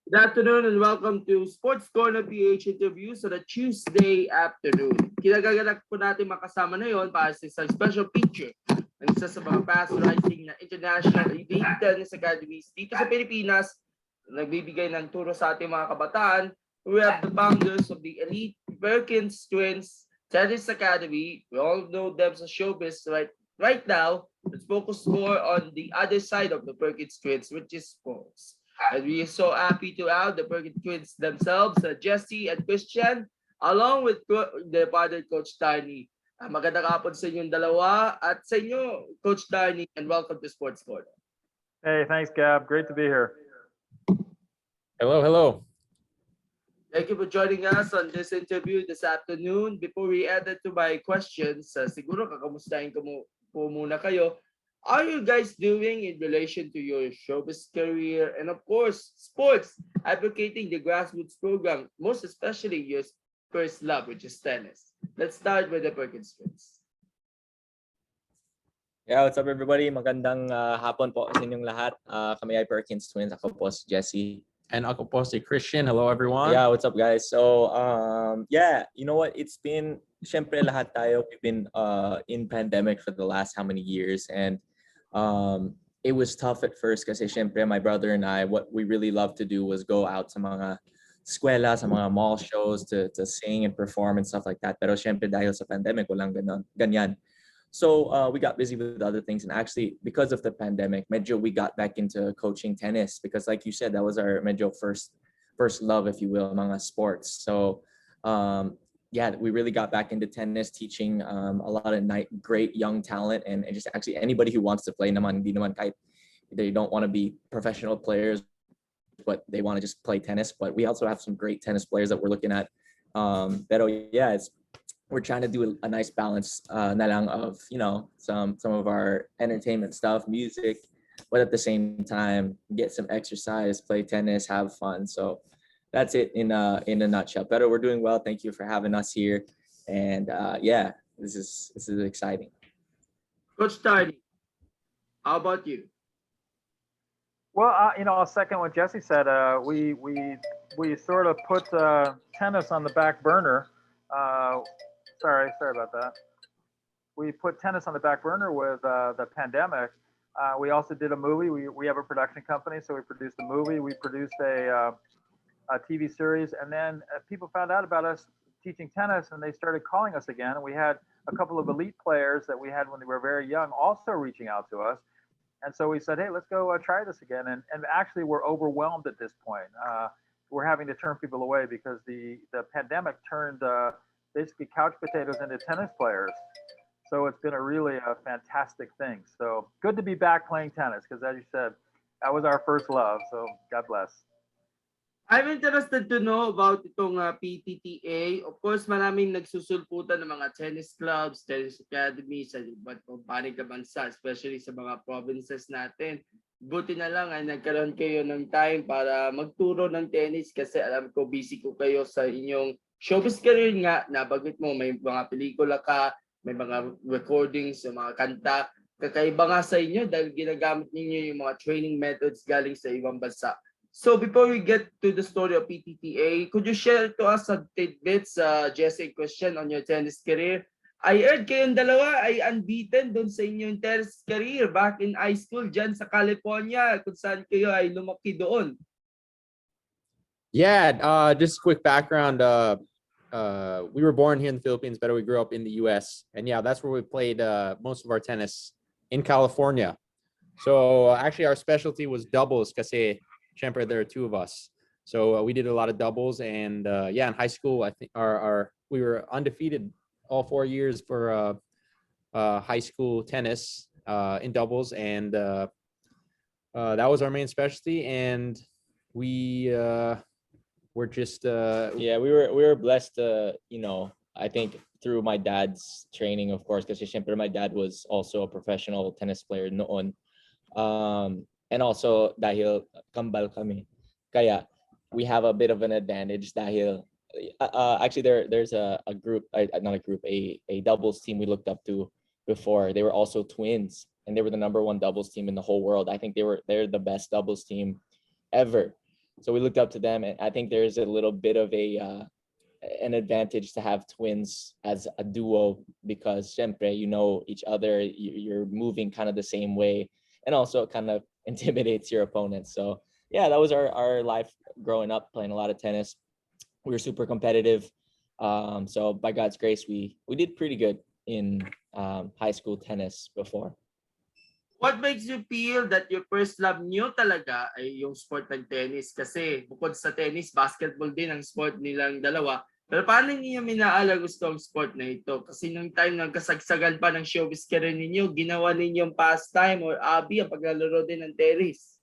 Good afternoon and welcome to Sports Corner PH interview sa the Tuesday afternoon. Kinagagalak po natin makasama na yon para sa isang special feature ng isa sa mga fast rising na international elite tennis academies dito sa Pilipinas na nagbibigay ng turo sa ating mga kabataan. We have the founders of the elite Perkins Twins Tennis Academy. We all know them sa showbiz right now. Let's focus more on the other side of the Perkins Twins, which is sports. And we are so happy to have the Perkins twins themselves, Jesse and Christian, along with their father, Coach Tarny. Magandang hapon sa inyong dalawa at sa inyo, Coach Tarny, and welcome to Sports Corner. Hey, thanks, Gab. Great to be here. Hello. Thank you for joining us on this interview this afternoon. Before we add to my questions, siguro kakamustahin ko po muna kayo. Are you guys doing in relation to your showbiz career and of course sports, advocating the grassroots program, most especially your first love, which is tennis? Let's start with the Perkins twins. Yeah, what's up everybody? Magandang hapon po sa inyong lahat. Kami ay Perkins Twins. Ako po si Jesse. And ako po si Christian. Hello everyone. Yeah, what's up guys? So, yeah, you know what? It's been, syempre lahat tayo, we've been in pandemic for the last how many years, and it was tough at first kasi syempre my brother and I, what we really loved to do was go out sa mga eskwela, sa mga mall shows to sing and perform and stuff like that. Pero syempre dahil sa pandemic, walang ganyan. So we got busy with other things, and actually because of the pandemic, medyo we got back into coaching tennis because like you said, that was our medyo first love, if you will, mga sports. So yeah, we really got back into tennis, teaching a lot of great young talent, and just actually anybody who wants to play naman, hindi naman kahit they don't want to be professional players, but they want to just play tennis. But we also have some great tennis players that we're looking at. Pero yeah, we're trying to do a nice balance na lang of, you know, some of our entertainment stuff, music, but at the same time get some exercise, play tennis, have fun. So that's it in a nutshell. But we're doing well. Thank you for having us here, and yeah, this is exciting. Coach Tarny, how about you? Well, I'll second what Jesse said. We sort of put tennis on the back burner. Sorry about that. We put tennis on the back burner with the pandemic. We also did a movie. We have a production company, so we produced a movie. We produced a TV series, and then people found out about us teaching tennis, and they started calling us again. And we had a couple of elite players that we had when they were very young also reaching out to us. And so we said, hey, let's go try this again. And actually, we're overwhelmed at this point. We're having to turn people away because the pandemic turned basically couch potatoes into tennis players. So it's been a fantastic thing. So good to be back playing tennis because, as you said, that was our first love. So God bless. I'm interested to know about itong PTTA. Of course, maraming nagsusulputan ng mga tennis clubs, tennis academies sa iba't panig na bansa, especially sa mga provinces natin. Buti na lang ay nagkaroon kayo ng time para magturo ng tennis kasi alam ko busy ko kayo sa inyong showbiz career nga. Nabanggit mo may mga pelikula ka, may mga recordings, mga kanta. Kakaiba nga sa inyo dahil ginagamit ninyo yung mga training methods galing sa ibang bansa. So before we get to the story of PTTA, could you share to us some tidbits, Jesse and Christian, on your tennis career? I heard kayong dalawa ay unbeaten doon sa inyong tennis career back in high school dyan sa California, kung saan kayo ay lumaki doon. Yeah, just a quick background. We were born here in the Philippines, but we grew up in the U.S. And yeah, that's where we played most of our tennis in California. So actually, our specialty was doubles kasi syempre there are two of us. So we did a lot of doubles, and yeah, in high school, I think we were undefeated all 4 years for high school tennis in doubles, and that was our main specialty. And we were just Yeah, we were blessed to, you know, I think through my dad's training, of course, kasi syempre my dad was also a professional tennis player noon. And also dahil kambal kami, kaya we have a bit of an advantage dahil actually there's a group, not a group, a doubles team we looked up to before. They were also twins, and they were the #1 doubles team in the whole world. I think they're the best doubles team ever. So we looked up to them, and I think there's a little bit of an advantage to have twins as a duo because syempre, you know each other, you're moving kind of the same way, and also it kind of intimidates your opponent. So yeah, that was our life growing up, playing a lot of tennis. We were super competitive. So by God's grace, we did pretty good in high school tennis before. What makes you feel that your first love nyo talaga ay yung sport ng tennis? Kasi bukod sa tennis, basketball din ang sport nilang dalawa. Pero paano niyo minaala gusto ang sport na ito? Kasi nung time ng kasagsagan pa ng showbiz career ninyo, ginawa ninyong pastime or hobby ang paglalaro din ng tennis.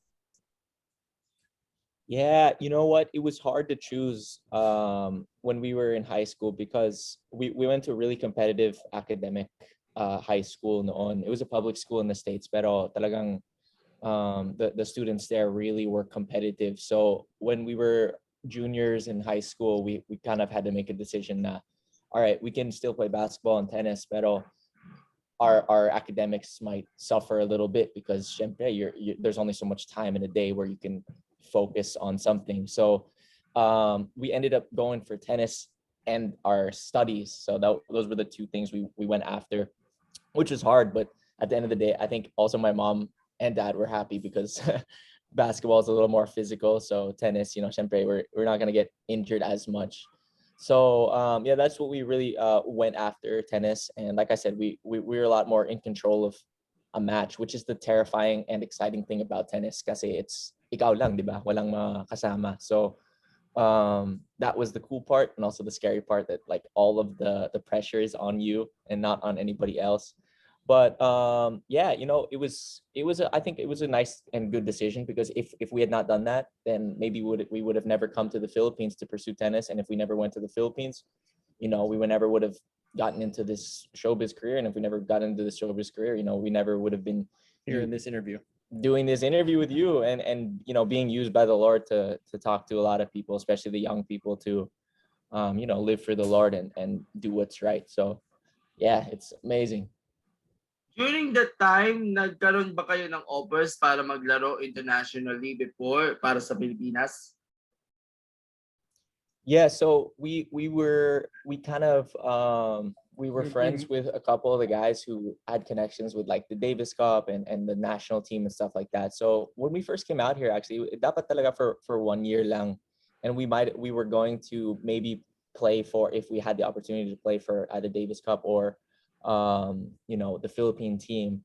Yeah, you know what? It was hard to choose when we were in high school because we went to a really competitive academic high school noon. It was a public school in the States, pero talagang the students there really were competitive. So when we were juniors in high school, we kind of had to make a decision na, all right, we can still play basketball and tennis, pero our academics might suffer a little bit because syempre, there's only so much time in a day where you can focus on something. So we ended up going for tennis and our studies. So those were the two things we went after, which was hard. But at the end of the day, I think also my mom and dad were happy because basketball is a little more physical. So tennis, syempre, we're not going to get injured as much. So yeah, that's what we really went after, tennis. And like I said, we were a lot more in control of a match, which is the terrifying and exciting thing about tennis kasi it's ikaw lang, di ba? Walang makasama. So that was the cool part, and also the scary part that like all of the pressure is on you and not on anybody else. But yeah, I think it was a nice and good decision because if we had not done that, then maybe we would have never come to the Philippines to pursue tennis. And if we never went to the Philippines, we would never would have gotten into this showbiz career. And if we never got into this showbiz career, we never would have been Here in this interview. doing this interview with you and being used by the Lord to talk to a lot of people, especially the young people, to live for the Lord and do what's right. So yeah, it's amazing. During that time, nagkaroon ba kayo ng offers para maglaro internationally before para sa Pilipinas? Yeah, so we were friends with a couple of the guys who had connections with like the Davis Cup and the national team and stuff like that. So when we first came out here, actually, dapat talaga for 1 year lang, and we were going to maybe play for, if we had the opportunity to play for either Davis Cup or the Philippine team,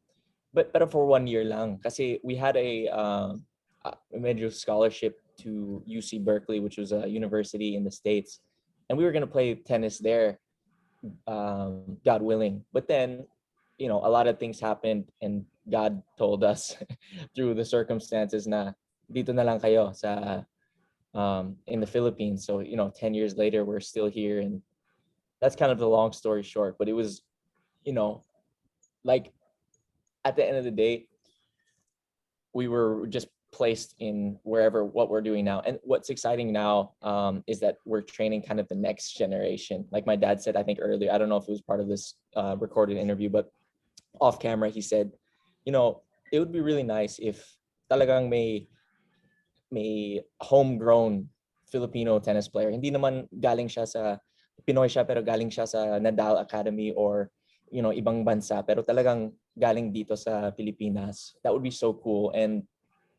but for 1 year lang, kasi we had a major scholarship to UC Berkeley, which was a university in the States. And we were going to play tennis there, God willing. But then, a lot of things happened and God told us through the circumstances na dito na lang kayo sa in the Philippines. So, 10 years later, we're still here. And that's kind of the long story short. But it was, like at the end of the day, we were just placed in what we're doing now. And what's exciting now is that we're training kind of the next generation. Like my dad said, I think earlier, I don't know if it was part of this recorded interview, but off camera, he said, it would be really nice if talagang may homegrown Filipino tennis player. Hindi naman galing siya sa Pinoy siya, pero galing siya sa Nadal Academy or ibang bansa, pero talagang galing dito sa Pilipinas. That would be so cool. And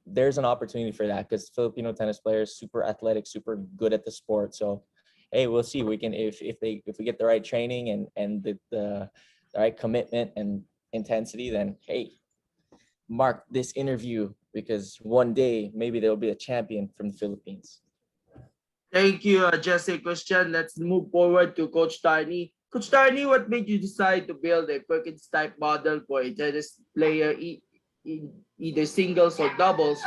there's an opportunity for that because Filipino tennis players super athletic, super good at the sport. So hey, we'll see. We can if we get the right training and the right commitment and intensity, then hey, mark this interview because one day maybe there'll be a champion from the Philippines. Thank you, Jesse. Christian. Let's move forward to Coach Tarny. Coach Tarny, what made you decide to build a Perkins type model for a tennis player, either singles or doubles,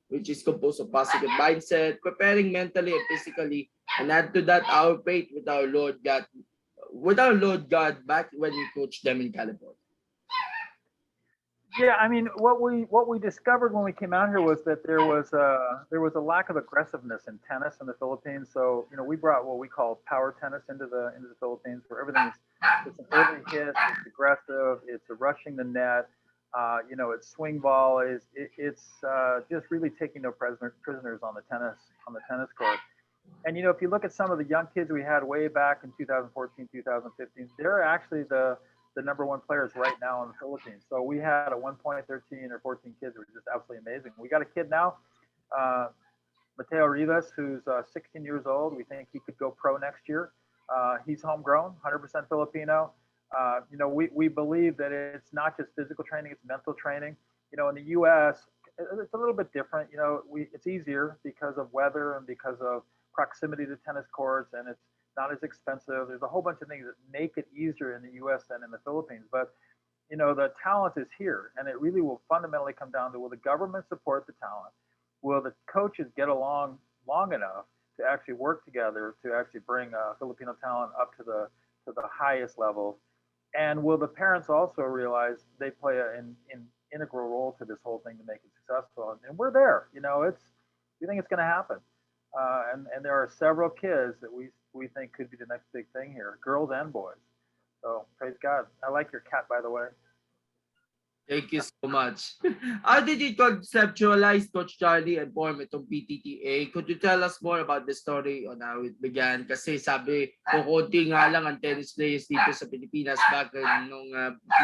which is composed of positive mindset, preparing mentally and physically, and add to that our faith with our Lord God back when we coached them in California. Yeah, I mean, what we discovered when we came out here was that there was a lack of aggressiveness in tennis in the Philippines. So we brought what we call power tennis into the Philippines, where it's an early hit, it's aggressive, it's rushing the net. It's swing ball it's just really taking no prisoners on the tennis court. And if you look at some of the young kids we had way back in 2014, 2015, they're actually the number one players right now in the Philippines. So we had at one point 13 or 14 kids who were just absolutely amazing. We got a kid now, Mateo Rivas, who's 16 years old. We think he could go pro next year. He's homegrown, 100% Filipino. We believe that it's not just physical training, it's mental training. In the U.S., it's a little bit different. It's easier because of weather and because of proximity to tennis courts, and it's not as expensive. There's a whole bunch of things that make it easier in the U.S. than in the Philippines. But, the talent is here, and it really will fundamentally come down to, will the government support the talent? Will the coaches get along long enough to actually work together to actually bring Filipino talent up to the highest level? And will the parents also realize they play an integral role to this whole thing to make it successful? And we're there. We think it's going to happen. And there are several kids that we think could be the next big thing here, girls and boys. So praise God. I like your cat, by the way. Thank you so much. How did you conceptualize, Coach Charlie, and form itong PTTA? Could you tell us more about the story on how it began? Kasi sabi, kukunti nga lang ang tennis players dito sa Pilipinas back nung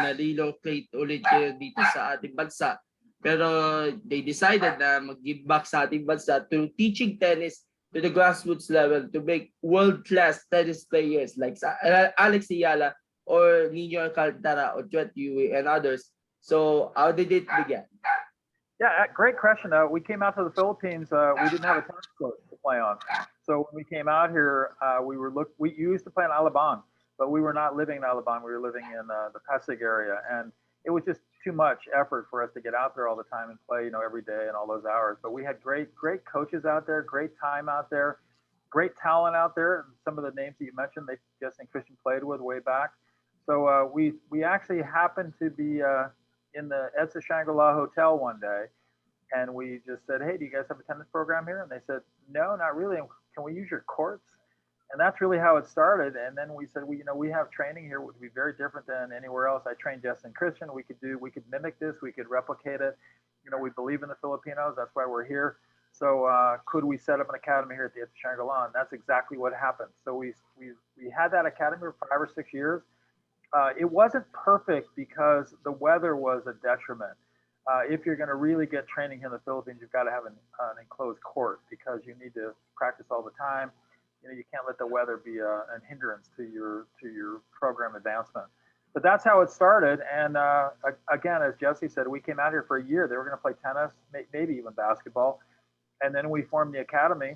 nalilocate ulit kayo dito sa ating bansa. Pero they decided na mag-give back sa ating bansa to teaching tennis to the grassroots level to make world-class tennis players like Alex Ayala or Nino Alcantara or Juan Yue and others. So how did it begin? Yeah, great question. We came out to the Philippines. We didn't have a tennis court to play on. So when we came out here, we used to play in Alabang, but we were not living in Alabang. We were living in the Pasig area, and it was just too much effort for us to get out there all the time and play, every day and all those hours. But we had great coaches out there, great time out there, great talent out there. Some of the names that you mentioned, Justin Christian played with way back. So we actually happened to be in the EDSA Shangri-La Hotel one day, and we just said, "Hey, do you guys have a tennis program here?" And they said, "No, not really. Can we use your courts?" And that's really how it started. And then we said, we have training here, would be very different than anywhere else. I trained Justin Christian. We could mimic this. We could replicate it. We believe in the Filipinos. That's why we're here. So could we set up an academy here at the Shangri-La? And that's exactly what happened. So we had that academy for 5 or 6 years. It wasn't perfect because the weather was a detriment. If you're going to really get training here in the Philippines, you've got to have an enclosed court because you need to practice all the time. You can't let the weather be an hindrance to your program advancement. But that's how it started. And again, as Jesse said, we came out here for a year. They were going to play tennis, maybe even basketball. And then we formed the academy.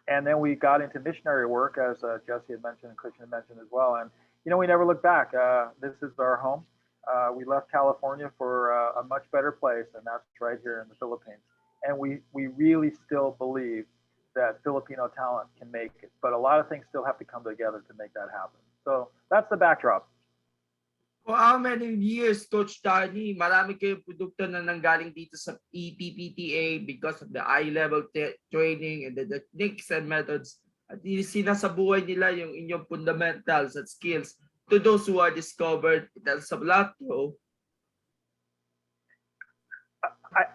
And then we got into missionary work, as Jesse had mentioned and Christian had mentioned as well. And, we never looked back. This is our home. We left California for a much better place, and that's right here in the Philippines. And we really still believe that Filipino talent can make it. But a lot of things still have to come together to make that happen. So that's the backdrop. For how many years, Coach Tarny, marami kayong produkto na nanggaling dito sa EPPTA because of the high-level training and the techniques and methods. At sinasabuhay nila yung inyong fundamentals at skills to those who are discovered sa Blackto.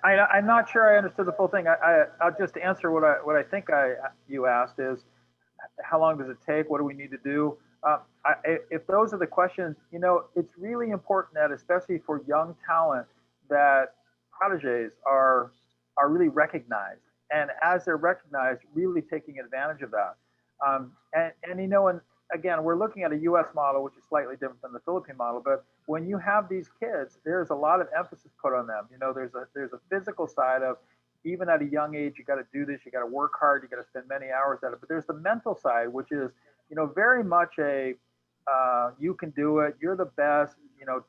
I'm not sure I understood the full thing. I'll just answer what I think you asked is, how long does it take? What do we need to do? If those are the questions, it's really important that, especially for young talent, that protégés are really recognized. And as they're recognized, really taking advantage of that. And again, we're looking at a U.S. model, which is slightly different than the Philippine model. But when you have these kids, there's a lot of emphasis put on them. There's a physical side of, even at a young age, you got to do this, you got to work hard, you got to spend many hours at it. But there's the mental side, which is, very much you can do it, you're the best,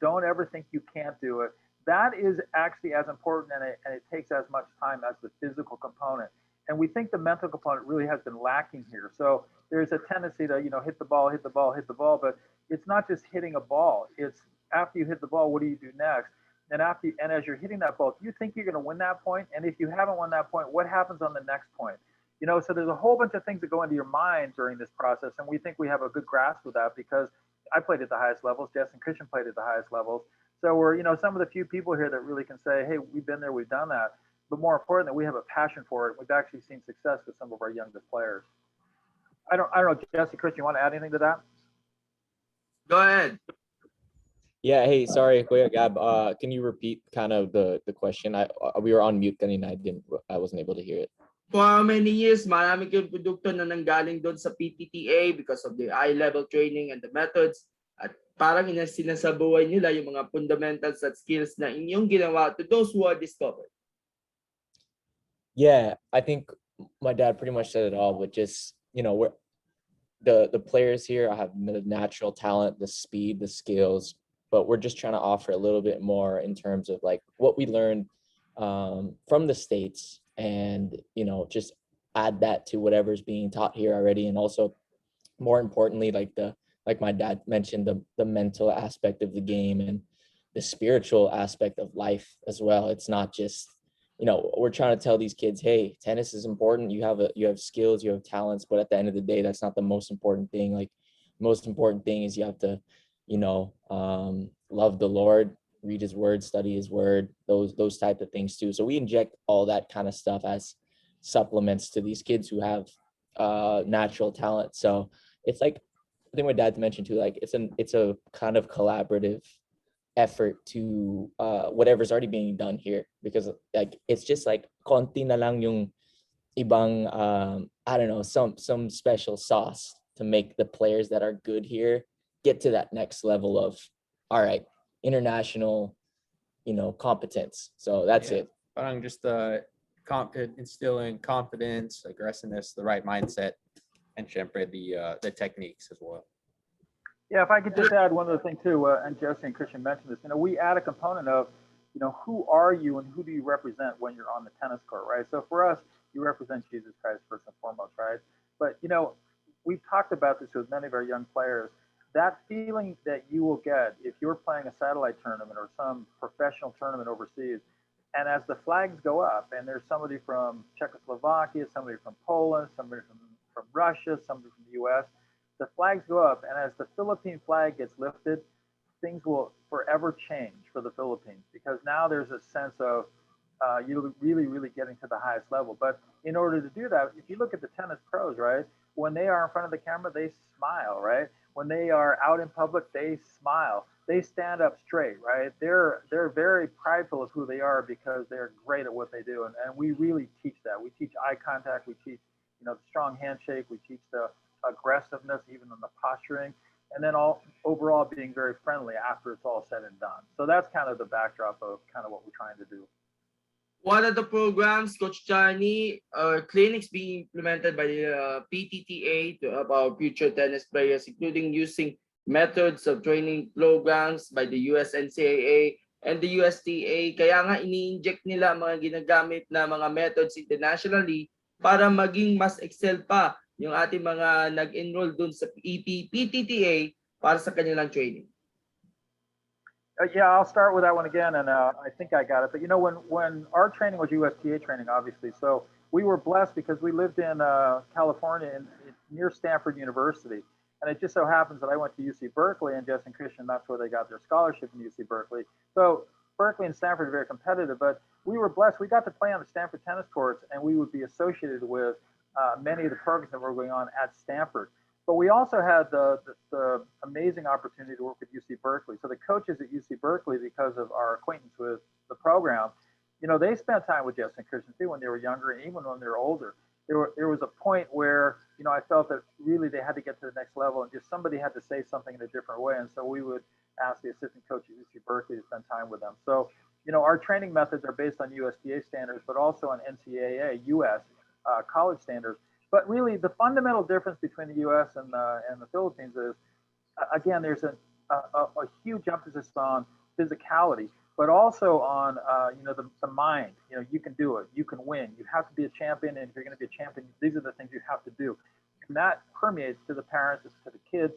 don't ever think you can't do it. That is actually as important, and it takes as much time as the physical component. And we think the mental component really has been lacking here. So there's a tendency to, hit the ball, but it's not just hitting a ball. It's after you hit the ball, what do you do next? And as you're hitting that ball, do you think you're going to win that point? And if you haven't won that point, what happens on the next point? So there's a whole bunch of things that go into your mind during this process. And we think we have a good grasp of that because I played at the highest levels. Jess and Christian played at the highest levels. So we're, some of the few people here that really can say, hey, we've been there, we've done that. But more importantly, we have a passion for it. We've actually seen success with some of our youngest players. I don't know, Jesse, Chris, you want to add anything to that? Go ahead. Yeah, hey, sorry, Kuya Gab. Can you repeat kind of the question? We were on mute kanina. I wasn't able to hear it. For how many years, marami kayong produkto na nanggaling doon sa PTTA because of the high-level training and the methods. At parang sinasabuhay nila yung mga fundamentals at skills na inyong ginawa to those who are discovered. Yeah, I think my dad pretty much said it all, but just, we're the players here have the natural talent, the speed, the skills, but we're just trying to offer a little bit more in terms of like what we learned from the States, and just add that to whatever's being taught here already. And also, more importantly, like my dad mentioned, the mental aspect of the game and the spiritual aspect of life as well. It's not just, we're trying to tell these kids, hey, tennis is important. You have skills, you have talents, but at the end of the day, that's not the most important thing. Like, most important thing is you have to, love the Lord, read his word, study his word, those type of things too. So we inject all that kind of stuff as supplements to these kids who have natural talent. So it's like, I think my dad mentioned too, like it's a kind of collaborative effort to whatever's already being done here, because like it's just like konti na lang yung ibang I don't know, some special sauce to make the players that are good here get to that next level of, all right, international, competence. So that's it. Parang just instilling confidence, aggressiveness, the right mindset, and syempre the techniques as well. Yeah, if I could just add one other thing too, and Jesse and Christian mentioned this, we add a component of, who are you and who do you represent when you're on the tennis court, right? So for us, you represent Jesus Christ first and foremost, right? But, we've talked about this with many of our young players. That feeling that you will get if you're playing a satellite tournament or some professional tournament overseas, and as the flags go up, and there's somebody from Czechoslovakia, somebody from Poland, somebody from Russia, somebody from the US, the flags go up, and as the Philippine flag gets lifted, things will forever change for the Philippines, because now there's a sense of you really, really getting to the highest level. But in order to do that, if you look at the tennis pros, right, when they are in front of the camera, they smile, right? When they are out in public, they smile. They stand up straight, right? They're very prideful of who they are because they're great at what they do, and we really teach that. We teach eye contact. We teach, the strong handshake. We teach the aggressiveness, even in the posturing, and then overall being very friendly after it's all said and done. So that's kind of the backdrop of kind of what we're trying to do. What are the programs, Coach Tarny, clinics being implemented by the PTTA to about future tennis players, including using methods of training programs by the USNCAA and the USTA? Kaya nga ini-inject nila mga ginagamit na mga methods internationally para maging mas excel pa yung ating mga nag-enroll dun sa PTTA para sa kanilang training. Yeah, I'll start with that one again, and I think I got it. But when our training was USTA training, obviously, so we were blessed because we lived in California near Stanford University, and it just so happens that I went to UC Berkeley, and Jess and Christian, that's where they got their scholarship in UC Berkeley. So Berkeley and Stanford are very competitive, but we were blessed. We got to play on the Stanford tennis courts, and we would be associated with many of the programs that were going on at Stanford. But we also had the amazing opportunity to work with UC Berkeley. So the coaches at UC Berkeley, because of our acquaintance with the program, they spent time with Jess and Christian too when they were younger, and even when they were older. There was a point where, I felt that really they had to get to the next level, and just somebody had to say something in a different way. And so we would ask the assistant coach at UC Berkeley to spend time with them. So, our training methods are based on USTA standards, but also on NCAA, US college standards. But really, the fundamental difference between the U.S. and the Philippines is, again, there's a huge emphasis on physicality, but also on the mind. You can do it. You can win. You have to be a champion, and if you're going to be a champion, these are the things you have to do. And that permeates to the parents, to the kids,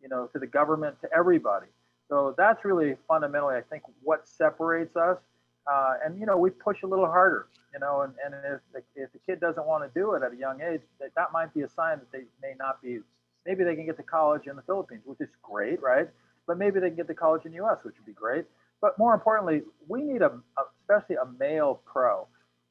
to the government, to everybody. So that's really fundamentally, I think, what separates us. And we push a little harder, and if the kid doesn't want to do it at a young age, that might be a sign that they may not be. Maybe they can get to college in the Philippines, which is great, right? But maybe they can get to college in the U.S., which would be great. But more importantly, we need especially a male pro.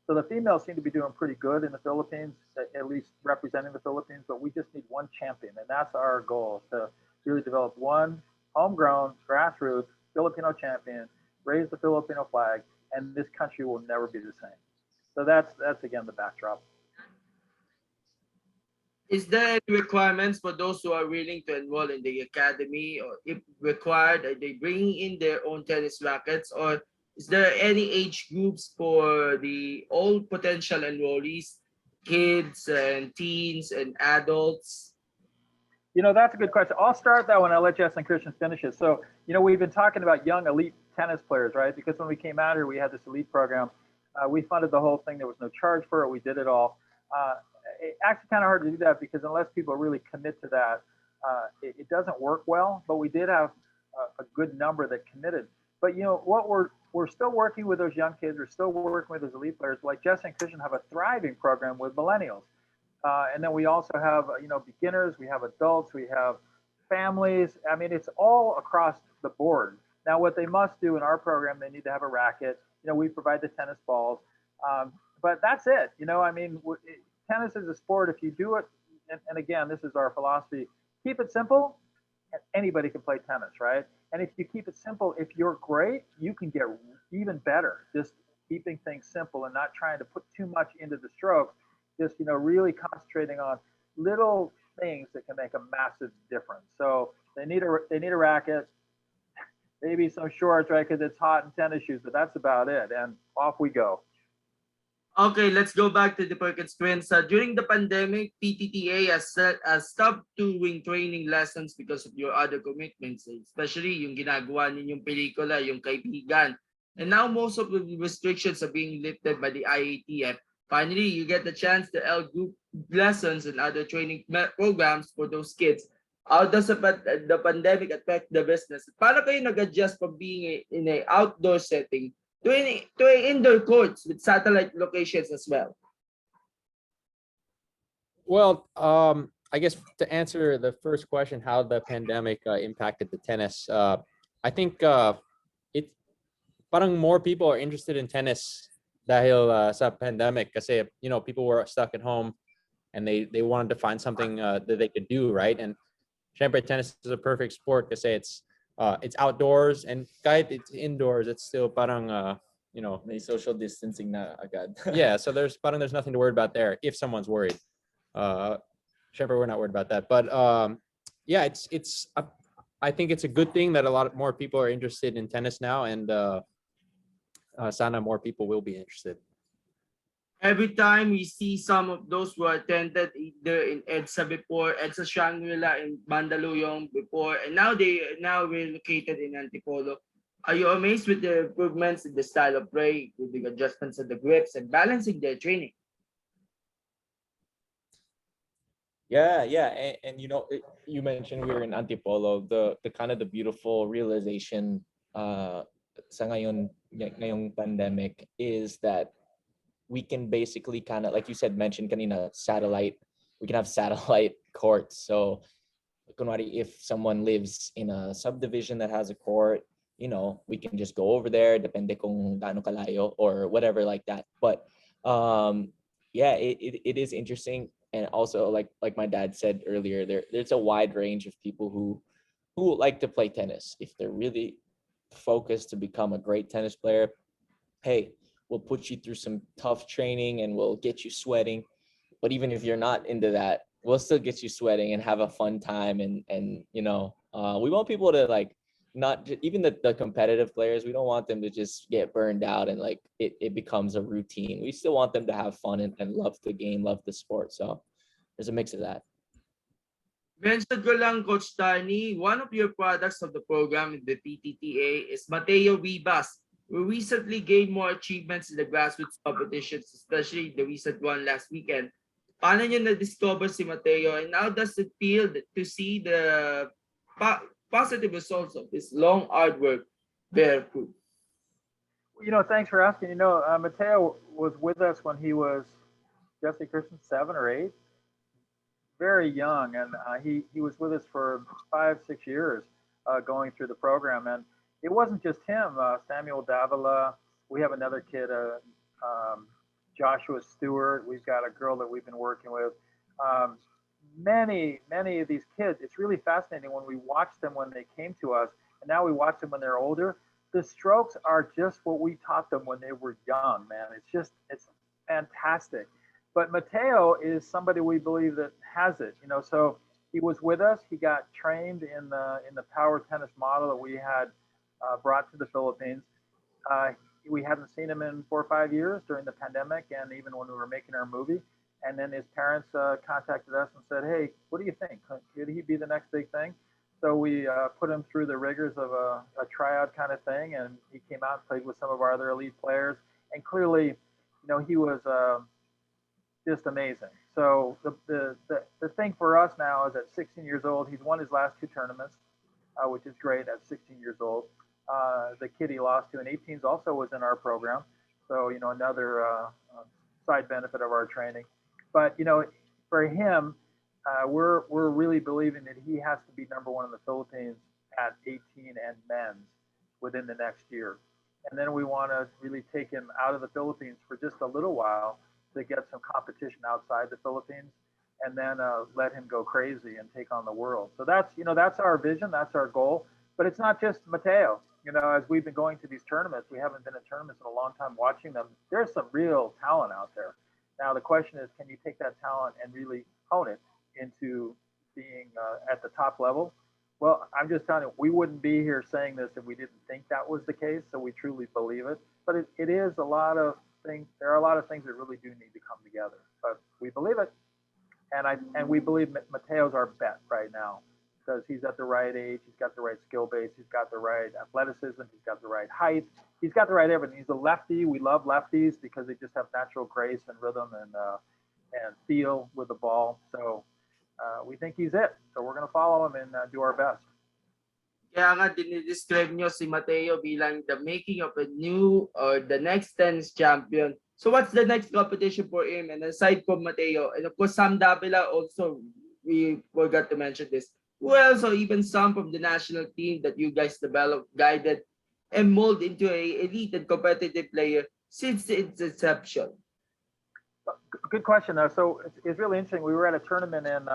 So the females seem to be doing pretty good in the Philippines, at least representing the Philippines. But we just need one champion, and that's our goal, to really develop one homegrown, grassroots Filipino champion, raise the Filipino flag, and this country will never be the same. So that's again the backdrop. Is there any requirements for those who are willing to enroll in the academy, or if required, are they bringing in their own tennis rackets, or is there any age groups for the all potential enrollees, kids and teens and adults? That's a good question. I'll start that one. I'll let Jess and Christian finish it. So, we've been talking about young elite tennis players, right? Because when we came out here, we had this elite program. We funded the whole thing. There was no charge for it. We did it all. It's actually kind of hard to do that because unless people really commit to that, it doesn't work well. But we did have a good number that committed. But what we're still working with those young kids. We're still working with those elite players. Like Jess and Christian have a thriving program with millennials. And then we also have, beginners, we have adults, we have families. I mean, it's all across the board. Now, what they must do in our program, they need to have a racket. We provide the tennis balls. But that's it. Tennis is a sport. If you do it, and again, this is our philosophy, keep it simple, and anybody can play tennis, right? And if you keep it simple, if you're great, you can get even better. Just keeping things simple and not trying to put too much into the strokes. Just really concentrating on little things that can make a massive difference. So they need a racket, maybe some shorts, right? Because it's hot, and tennis shoes, but that's about it. And off we go. Okay, let's go back to the Perkins twins. During the pandemic, PTTA has stopped doing training lessons because of your other commitments, especially yung ginagawa ninyong pelikula, yung Kaibigan. And now most of the restrictions are being lifted by the IATF. Finally, you get the chance to L group lessons and other training programs for those kids. How does the pandemic affect the business? Paano kayo nag-adjust from being in an outdoor setting to indoor courts with satellite locations as well? Well, I guess to answer the first question, how the pandemic impacted the tennis, I think parang more people are interested in tennis dahil sa pandemic kasi people were stuck at home and they wanted to find something that they could do, right? And syempre tennis is a perfect sport kasi it's outdoors, and kahit it's indoors, it's still parang May social distancing na agad. yeah, so there's nothing to worry about there if someone's worried. Syempre we're not worried about that, but yeah, I think it's a good thing that a lot more people are interested in tennis now, and sana more people will be interested. Every time we see some of those who attended either in EDSA before, EDSA Shangri-La in Mandaluyong before, and now they are now relocated in Antipolo. Are you amazed with the improvements in the style of play, with the adjustments of the grips and balancing their training? Yeah, and you mentioned we were in Antipolo. The kind of the beautiful realization sa ngayong pandemic is that we can basically kind of, like you said, mentioned kanina, we can have satellite courts. So kunwari, if someone lives in a subdivision that has a court, we can just go over there, depende kung gaano kalayo or whatever like that. But yeah, it is interesting. And also, like my dad said earlier, there's a wide range of people who like to play tennis. If they're really focused to become a great tennis player, hey, we'll put you through some tough training and we'll get you sweating. But even if you're not into that, we'll still get you sweating and have a fun time. And we want people to not even the competitive players. We don't want them to just get burned out and it becomes a routine. We still want them to have fun and love the game, love the sport. So there's a mix of that. Mentioned ko lang, Coach Tarny, one of your products of the program in the PTTA is Mateo Vivas. We recently gained more achievements in the grassroots competitions, especially the recent one last weekend. Paano nyo na-discover si Mateo, and how does it feel to see the positive results of this long hard work bear fruit? Thanks for asking. Mateo was with us when he was, Jesse Christian, 7 or 8, very young, and he was with us for 5-6 years going through the program. And it wasn't just him. Samuel Davila. We have another kid, Joshua Stewart. We've got a girl that we've been working with. Um, many of these kids. It's really fascinating when we watch them when they came to us, and now we watch them when they're older. The strokes are just what we taught them when they were young, man. It's fantastic. But Mateo is somebody we believe that has it, So he was with us. He got trained in the power tennis model that we had brought to the Philippines. Uh, we hadn't seen him in 4 or 5 years during the pandemic, and even when we were making our movie. And then his parents contacted us and said, "Hey, what do you think? Could he be the next big thing?" So we put him through the rigors of a tryout kind of thing, and he came out and played with some of our other elite players. And clearly, he was just amazing. So the thing for us now is at 16 years old, he's won his last two tournaments, which is great at 16 years old. The kid he lost to in 18s also was in our program. So, another side benefit of our training. But, for him, we're really believing that he has to be number one in the Philippines at 18 and men's within the next year. And then we want to really take him out of the Philippines for just a little while to get some competition outside the Philippines, and then let him go crazy and take on the world. So that's our vision, that's our goal. But it's not just Mateo. As we've been going to these tournaments, we haven't been in tournaments in a long time watching them. There's some real talent out there. Now the question is, can you take that talent and really hone it into being at the top level? Well, I'm just telling you, we wouldn't be here saying this if we didn't think that was the case. So we truly believe it. But it is a lot of things. There are a lot of things that really do need to come together. But we believe it, and we believe Mateo's our bet right now because he's at the right age. He's got the right skill base. He's got the right athleticism. He's got the right height. He's got the right everything. He's a lefty. We love lefties because they just have natural grace and rhythm and feel with the ball. So we think he's it. So we're going to follow him and do our best. Kaya nga dinidescribe nyo si Mateo bilang the making of a new or the next tennis champion. So what's the next competition for him? And aside from Mateo, and of course Sam Davila also, we forgot to mention this. Who else, or even some from the national team that you guys developed, guided, and molded into a elite and competitive player since its inception? Good question, though. So it's really interesting. We were at a tournament in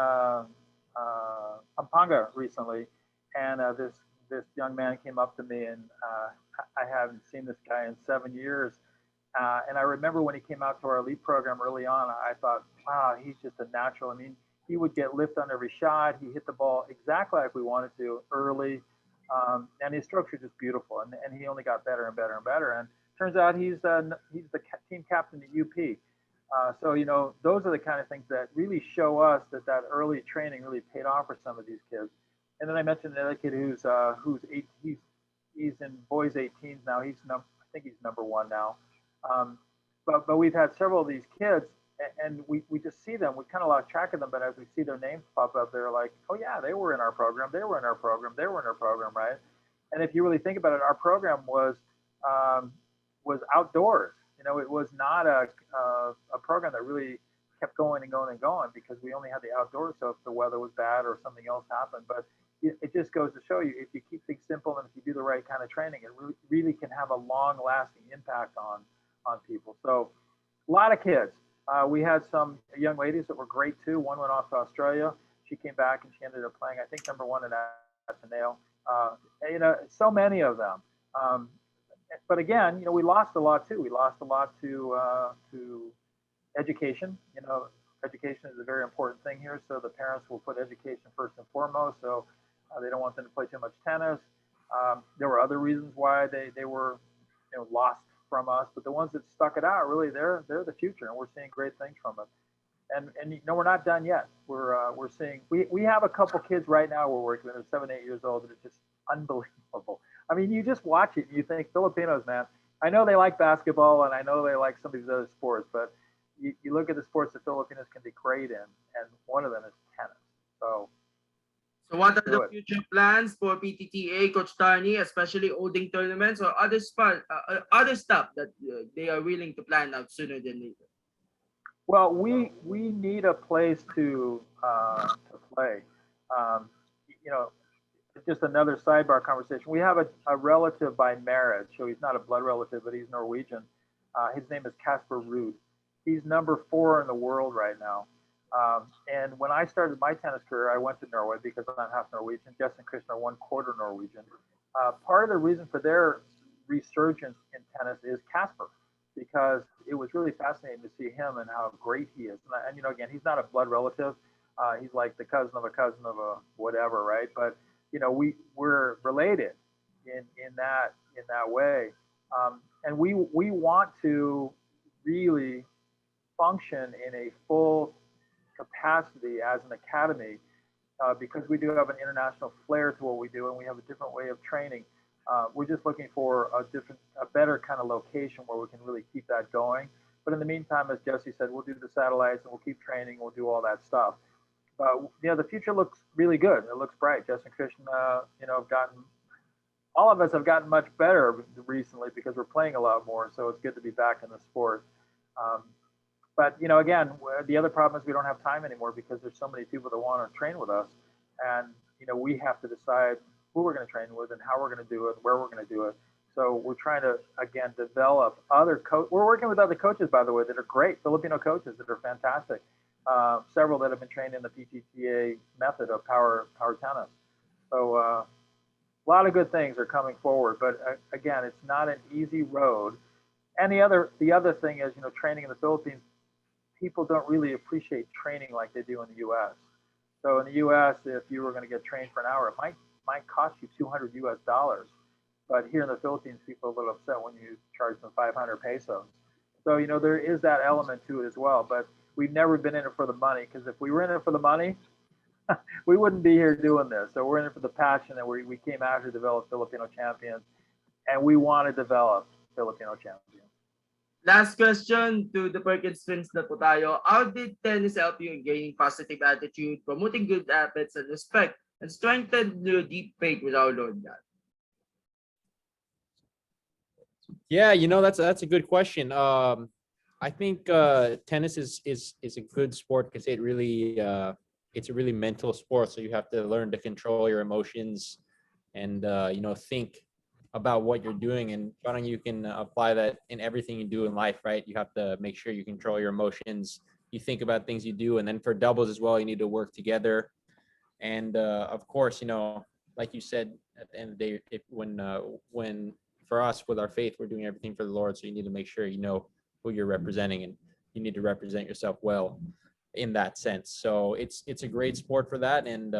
Pampanga recently, and this young man came up to me, and I haven't seen this guy in 7 years. And I remember when he came out to our elite program early on, I thought, wow, he's just a natural. I mean, he would get lift on every shot. He hit the ball exactly like we wanted to early. And his strokes are just beautiful. And he only got better and better and better. And turns out he's the team captain at UP. So, those are the kind of things that really show us that early training really paid off for some of these kids. And then I mentioned another kid who's he's in boys 18s now. I think he's number one now. But we've had several of these kids, and we just see them. We kind of lost track of them, but as we see their names pop up, they're like, oh yeah, they were in our program. They were in our program. They were in our program, right? And if you really think about it, our program was outdoors. It was not a program that really kept going and going and going because we only had the outdoors. So if the weather was bad or something else happened, but it just goes to show you, if you keep things simple and if you do the right kind of training, it really can have a long lasting impact on people. So a lot of kids. We had some young ladies that were great too. One went off to Australia. She came back and she ended up playing, I think, number one in Ateneo. So many of them. But again, we lost a lot too. We lost a lot to education. Education is a very important thing here. So the parents will put education first and foremost. So they don't want them to play too much tennis. There were other reasons why they were lost from us, but the ones that stuck it out, really, they're the future, and we're seeing great things from it. And we're not done yet. We're seeing we have a couple kids right now we're working with. They're 7, 8 years old, and it's just unbelievable. I mean, you just watch it and you think, Filipinos, man. I know they like basketball and I know they like some of these other sports, but you look at the sports that Filipinos can be great in, and one of them is tennis. So what are the future plans for PTTA, Coach Tarny, especially holding tournaments or other stuff that they are willing to plan out sooner than later? Well, we need a place to play. just another sidebar conversation. We have a relative by marriage, so he's not a blood relative, but he's Norwegian. His name is Casper Ruud. He's number 4 in the world right now. And when I started my tennis career, I went to Norway because I'm half Norwegian. Jess and Christian are 1/4 Norwegian. Part of the reason for their resurgence in tennis is Casper, because it was really fascinating to see him and how great he is. And you know, again, he's not a blood relative. He's like the cousin of a whatever, right? But you know, we're related in that way, and we want to really function in a full capacity as an academy, because we do have an international flair to what we do, and we have a different way of training. We're just looking for a better kind of location where we can really keep that going. But in the meantime, as Jesse said, we'll do the satellites and we'll keep training. We'll do all that stuff. But you know, the future looks really good. It looks bright. Jess and Christian, you know, all of us have gotten much better recently because we're playing a lot more. So it's good to be back in the sport. But you know, again, the other problem is we don't have time anymore because there's so many people that want to train with us, and you know, we have to decide who we're going to train with and how we're going to do it, where we're going to do it. So we're trying to again develop other We're working with other coaches, by the way, that are great Filipino coaches that are fantastic. Several that have been trained in the PTTA method of power tennis. So a lot of good things are coming forward, but again, it's not an easy road. And the other thing is, you know, training in the Philippines, people don't really appreciate training like they do in the U.S. So in the U.S., if you were going to get trained for an hour, it might cost you $200 US. But here in the Philippines, people are a little upset when you charge them 500 pesos. So, you know, there is that element to it as well. But we've never been in it for the money, because if we were in it for the money, we wouldn't be here doing this. So we're in it for the passion, and we came out here to develop Filipino champions, and we want to develop Filipino champions. Last question to the Perkins twins na po tayo. How did tennis help you in gaining positive attitude, promoting good habits and respect, and strengthen your deep faith with our Lord God? Yeah, you know, that's a good question. I think tennis is a good sport because it's a really mental sport. So you have to learn to control your emotions and you know, think about what you're doing, and you can apply that in everything you do in life, right? You have to make sure you control your emotions. You think about things you do, and then for doubles as well, you need to work together. And of course, you know, like you said, at the end of the day, when for us with our faith, we're doing everything for the Lord. So you need to make sure you know who you're representing, and you need to represent yourself well in that sense. So it's a great sport for that, and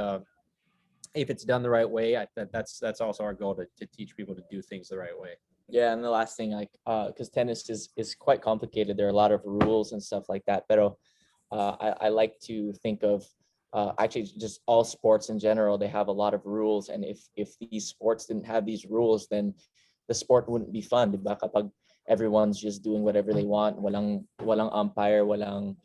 if it's done the right way, that's also our goal, to teach people to do things the right way. Yeah, and the last thing, like, because tennis is quite complicated. There are a lot of rules and stuff like that. But I like to think of actually just all sports in general. They have a lot of rules, and if these sports didn't have these rules, then the sport wouldn't be fun. Diba? Kapag everyone's just doing whatever they want, walang umpire, walang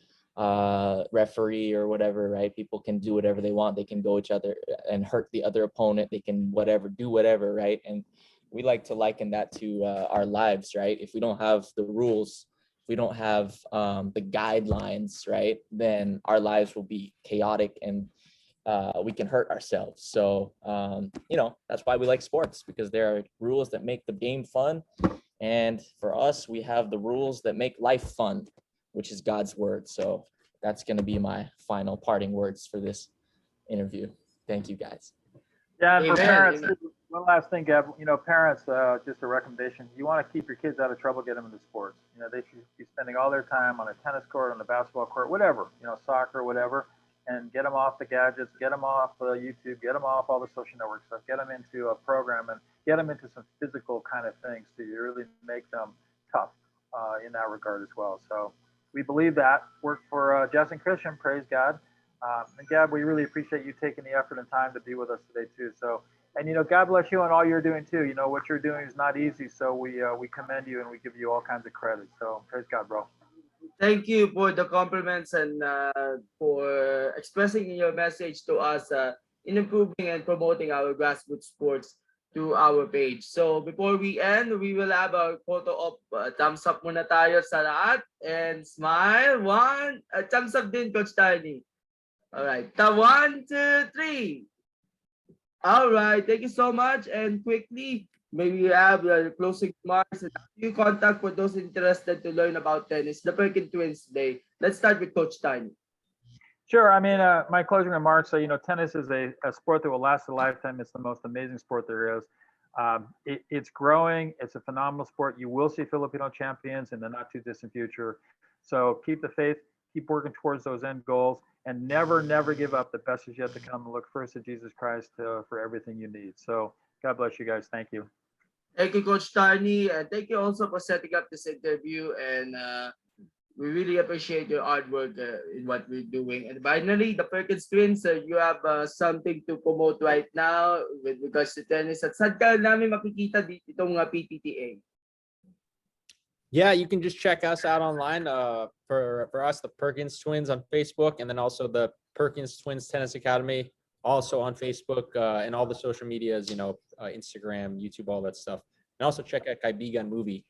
referee or whatever, right? People can do whatever they want. They can go each other and hurt the other opponent. They can do whatever, right? And we like to liken that to our lives, right? If we don't have the rules, if we don't have the guidelines, right, then our lives will be chaotic, and we can hurt ourselves. So you know, that's why we like sports, because there are rules that make the game fun, and for us, we have the rules that make life fun, which is God's word. So that's going to be my final parting words for this interview. Thank you, guys. Yeah, and for Amen, parents, amen. one last thing, Gab. You know, parents, just a recommendation. You want to keep your kids out of trouble, get them into sports. You know, they should be spending all their time on a tennis court, on a basketball court, whatever. You know, soccer, whatever, and get them off the gadgets, get them off YouTube, get them off all the social network stuff, get them into a program, and get them into some physical kind of things to really make them tough in that regard as well. So we believe that. Work for Jess and Christian, praise God. And Gab, we really appreciate you taking the effort and time to be with us today too. So, and you know, God bless you on all you're doing too. You know, what you're doing is not easy. So we commend you, and we give you all kinds of credit. So praise God, bro. Thank you for the compliments and for expressing your message to us in improving and promoting our grassroots sports to our page. So before we end, we will have a photo of thumbs up muna tayo sa lahat, and smile. One, thumbs up din, Coach Tarny. All right. 1, 2, 3. All right. Thank you so much. And quickly, maybe you have closing remarks and how do you contact for those interested to learn about tennis, the Perkins Twins Day. Let's start with Coach Tarny. Sure. I mean, my closing remarks are, tennis is a sport that will last a lifetime. It's the most amazing sport there is. It's growing. It's a phenomenal sport. You will see Filipino champions in the not too distant future. So keep the faith, keep working towards those end goals, and never, never give up. The best is yet to come. And look first to Jesus Christ for everything you need. So God bless you guys. Thank you. Thank you, Coach Tarny. And thank you also for setting up this interview. And we really appreciate your hard work in what we're doing. And finally, the Perkins Twins, you have something to promote right now with regards to tennis. At saan ka namin makikita itong PTTA? Yeah, you can just check us out online. For us, the Perkins Twins on Facebook, and then also the Perkins Twins Tennis Academy, also on Facebook and all the social medias, Instagram, YouTube, all that stuff. And also check out Kaibigan movie.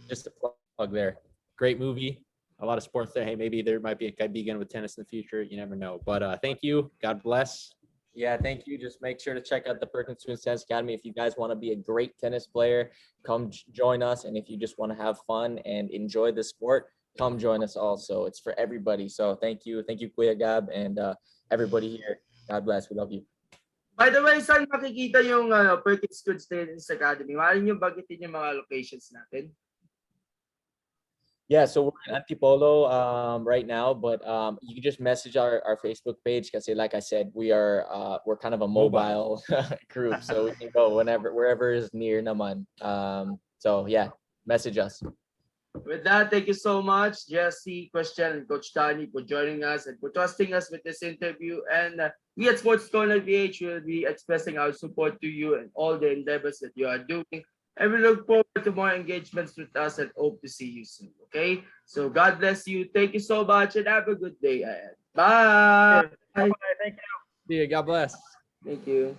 Just a plug there. Great movie. A lot of sports there. Hey, maybe there might be a Kaibigan with tennis in the future. You never know. But thank you. God bless. Yeah, thank you. Just make sure to check out the Perkins Twins Tennis Academy. If you guys want to be a great tennis player, come join us. And if you just want to have fun and enjoy the sport, come join us also. It's for everybody. So thank you. Thank you, Kuya Gab, and everybody here. God bless. We love you. By the way, saan makikita yung Perkins Twins Tennis Academy? Maaari nyo bagitin yung mga locations natin? Yeah, so we're in Antipolo right now, but you can just message our Facebook page because, like I said, we're kind of a mobile group, so we can go wherever is near naman. So yeah, message us. With that, thank you so much, Jesse, Christian, and Coach Tarny for joining us and for trusting us with this interview. And we at Sports Corner VH will be expressing our support to you and all the endeavors that you are doing. And we look forward to more engagements with us and hope to see you soon. Okay? So God bless you. Thank you so much and have a good day ahead. Bye. Bye. Thank you. See you. God bless. Thank you.